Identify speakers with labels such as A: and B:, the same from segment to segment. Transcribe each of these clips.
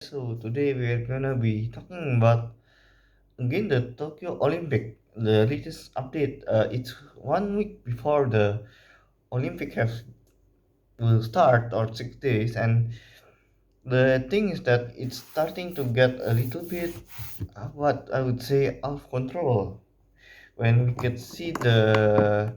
A: So today we are gonna be talking about again the Tokyo Olympic, the latest update. It's 1 week before the Olympic have will start or 6 days, and the thing is that it's starting to get a little bit, what I would say, out of control. When we could see the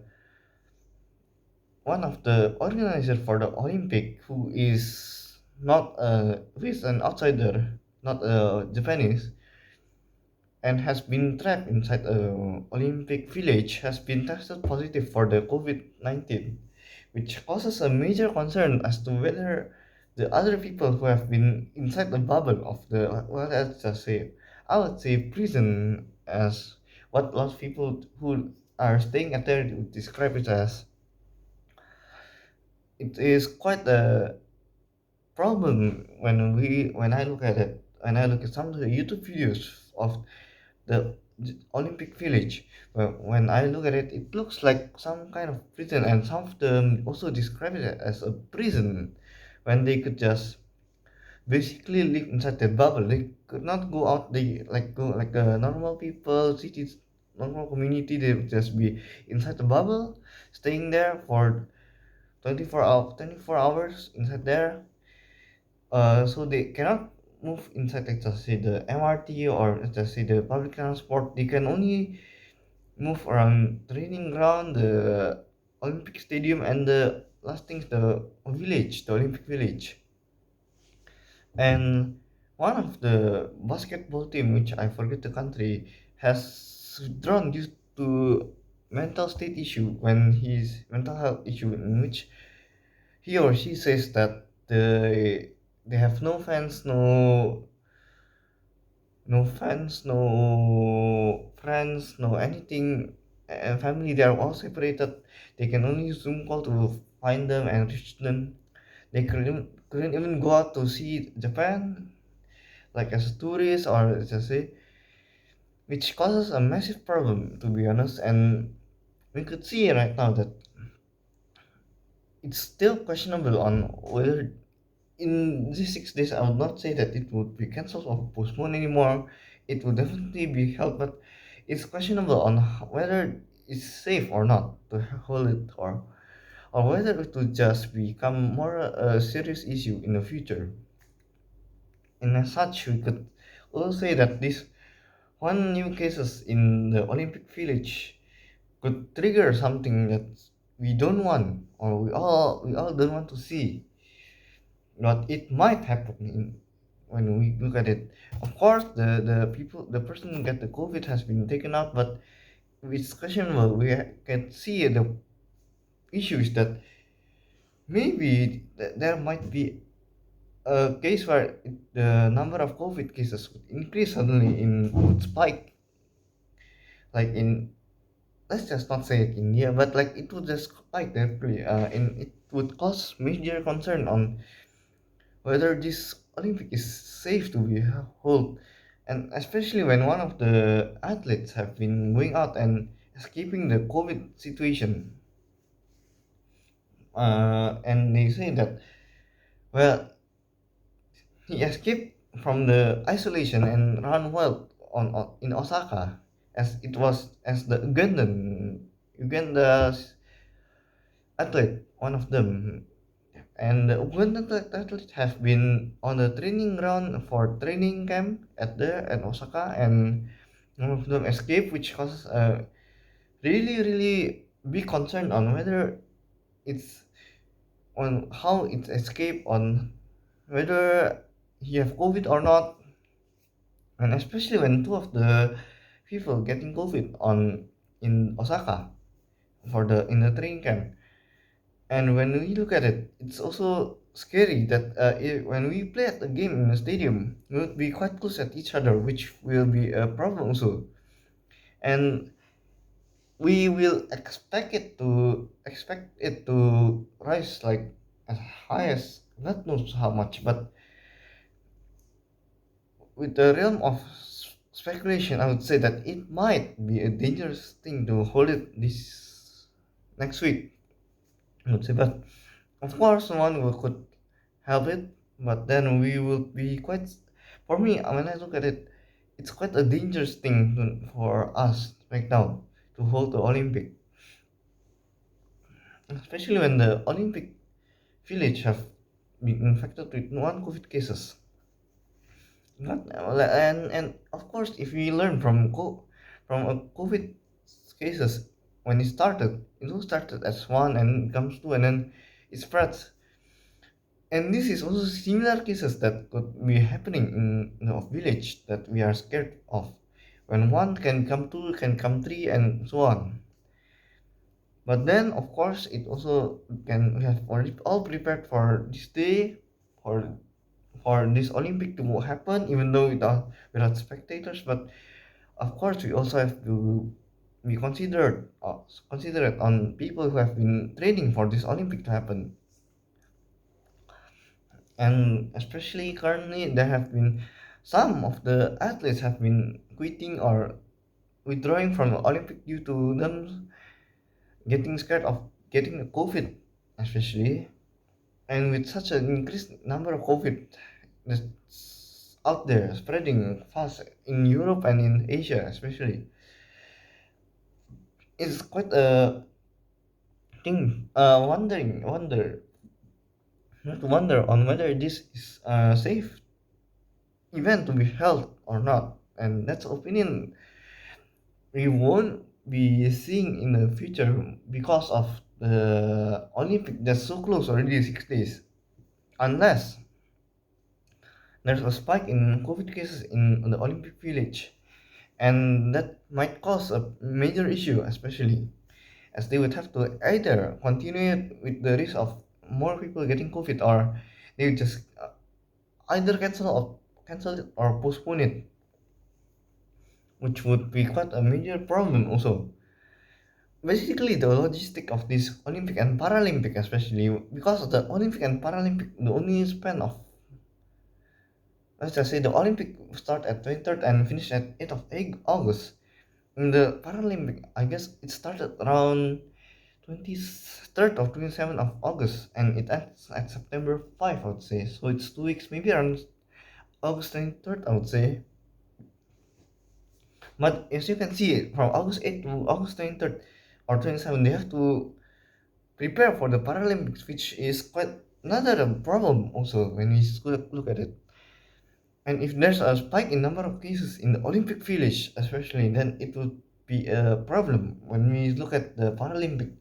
A: one of the organizer for the Olympic, who is an outsider, not a Japanese, and has been trapped inside a Olympic village has been tested positive for the COVID-19, which causes a major concern as to whether the other people who have been inside the bubble of the, well, let's just say, I would say prison, as what a lot of people who are staying at there would describe it as. It is quite a problem when I look at it, when I look at some of the YouTube videos of the Olympic Village. Well, when I look at it, it looks like some kind of prison, and some of them also describe it as a prison when they could just basically live inside the bubble. They could not go out. They like go like normal people, cities, normal community. They would just be inside the bubble, staying there for 24 hours inside there. So they cannot move inside, like just say the MRT, or let's just say the public transport. They can only move around training ground, the Olympic Stadium, and the last thing's the village, the Olympic Village. And one of the basketball team, which I forget the country, has withdrawn due to mental state issue, when his mental health issue, in which he or she says that they have no fans, no fans, no friends, no anything, and family. They are all separated. They can only use Zoom call to find them and reach them. They couldn't even go out to see Japan, like as a tourist or just say, which causes a massive problem, to be honest. And we could see right now that it's still questionable on whether in these 6 days, I would not say that it would be cancelled or postponed anymore. It would definitely be held, but it's questionable on whether it's safe or not to hold it, or whether it will just become more a serious issue in the future. And as such, we could also say that this one new cases in the Olympic Village could trigger something that we don't want, or we all don't want to see. But it might happen when we look at it. Of course, the person who get the COVID has been taken out, but it's questionable. Can see the issue is that maybe there might be a case where the number of COVID cases would increase suddenly, would spike, like in, let's just not say it India, but like it would just spike directly, and it would cause major concern on whether this Olympic is safe to be held, and especially when one of the athletes have been going out and escaping the COVID situation, and they say that, well, he escaped from the isolation and ran wild on in Osaka, as it was as the Uganda's athlete, one of them. And the Ugandan athletes have been on the training ground for training camp at Osaka, and one of them escaped, which causes a really big concern on whether it's on how it escaped, on whether he have COVID or not, and especially when two of the people getting COVID on in Osaka for the in the training camp. And when we look at it, it's also scary that when we play at a game in a stadium, we would be quite close at each other, which will be a problem also. And we will expect it to rise like as high as God knows how much. But with the realm of speculation, I would say that it might be a dangerous thing to hold it this next week, I would say. But of course, no one could help it, but then we will be quite. For me, when I look at it, it's quite a dangerous thing for us right now to hold the Olympic, especially when the Olympic village have been infected with one COVID cases. Not, and of course, if we learn from a COVID cases when it all started as one and comes two and then it spreads. And this is also similar cases that could be happening in a village that we are scared of. When one can come two, can come three, and so on. But then, of course, it also can we have already all prepared for this day, for for this Olympic to happen, even though without spectators. But of course, we also have to be considerate on people who have been training for this Olympic to happen. And especially currently, there have been some of the athletes have been quitting or withdrawing from the Olympic due to them getting scared of getting the COVID, especially. And with such an increased number of COVID that's out there spreading fast in Europe and in Asia, especially, it's quite a thing. Wonder on whether this is a safe event to be held or not. And that's opinion we won't be seeing in the future because of the Olympic that's so close already 6 days. Unless there's a spike in COVID cases in the Olympic Village, and that might cause a major issue, especially as they would have to either continue it with the risk of more people getting COVID, or they would just either cancel it or postpone it, which would be quite a major problem also. Basically, the logistic of this Olympic and Paralympic, especially because the Olympic and Paralympic, the only span of, let's just say, the Olympic start at 23rd and finish at 8th of August. In the Paralympic, I guess it started around 23rd or 27th of August and it ends at September 5, I would say. So it's 2 weeks, maybe around August 23rd, I would say. But as you can see, from August 8th to August 23rd or 27th, they have to prepare for the Paralympics, which is quite another problem also when we look at it. And if there's a spike in number of cases in the Olympic Village, especially, then it would be a problem when we look at the Paralympic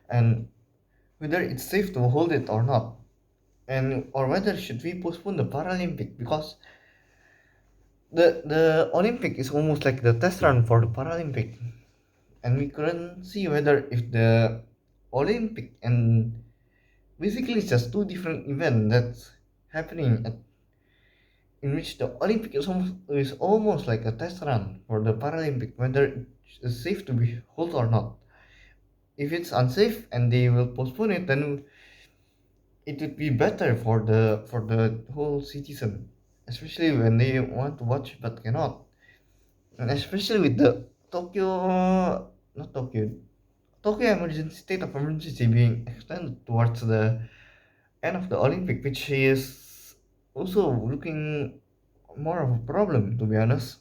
A: and whether it's safe to hold it or not, and or whether should we postpone the Paralympic because the Olympic is almost like the test run for the Paralympic, and we couldn't see whether if the Olympic and basically it's just two different events that's happening in which the Olympic is almost like a test run for the Paralympic, whether it's safe to be held or not. If it's unsafe and they will postpone it, then it would be better for the whole citizen, especially when they want to watch but cannot, and especially with the not Tokyo emergency state of emergency being extended towards the end of the Olympic, which is also looking more of a problem, to be honest,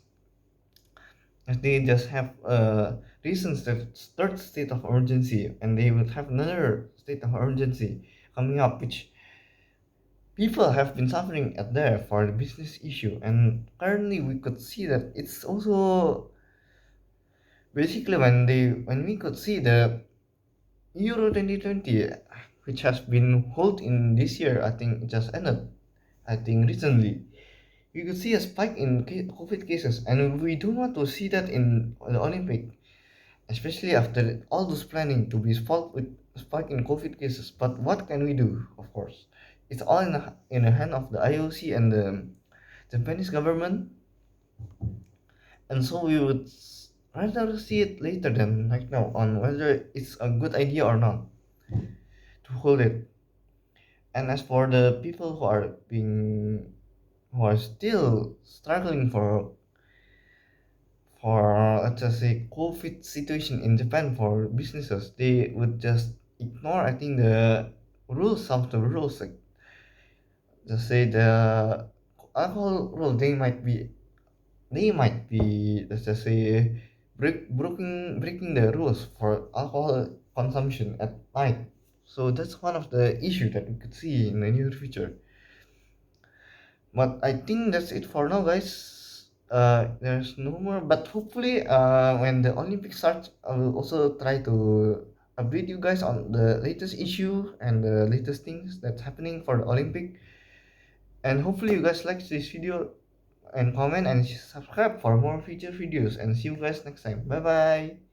A: as they just have reasons that third state of emergency, and they would have another state of emergency coming up, which people have been suffering at there for the business issue. And currently, we could see that it's also basically when we could see the Euro 2020, which has been held in this year, I think it just ended. I think recently you could see a spike in COVID cases, and we don't want to see that in the Olympic, especially after all those planning to be spike in COVID cases. But what can we do? Of course, it's all in the hand of the IOC and the Japanese government, and so we would rather see it later than right now on whether it's a good idea or not to hold it. And as for the people who are still struggling for let's just say COVID situation in Japan for businesses, they would just ignore I think the rules, some of the rules, like just say alcohol rule, they might be, let's just say, breaking the rules for alcohol consumption at night. So that's one of the issue that we could see in the near future. But I think that's it for now, guys. There's no more. But hopefully, when the Olympics starts, I will also try to update you guys on the latest issue and the latest things that's happening for the Olympic. And hopefully, you guys like this video and comment and subscribe for more future videos. And see you guys next time. Bye bye.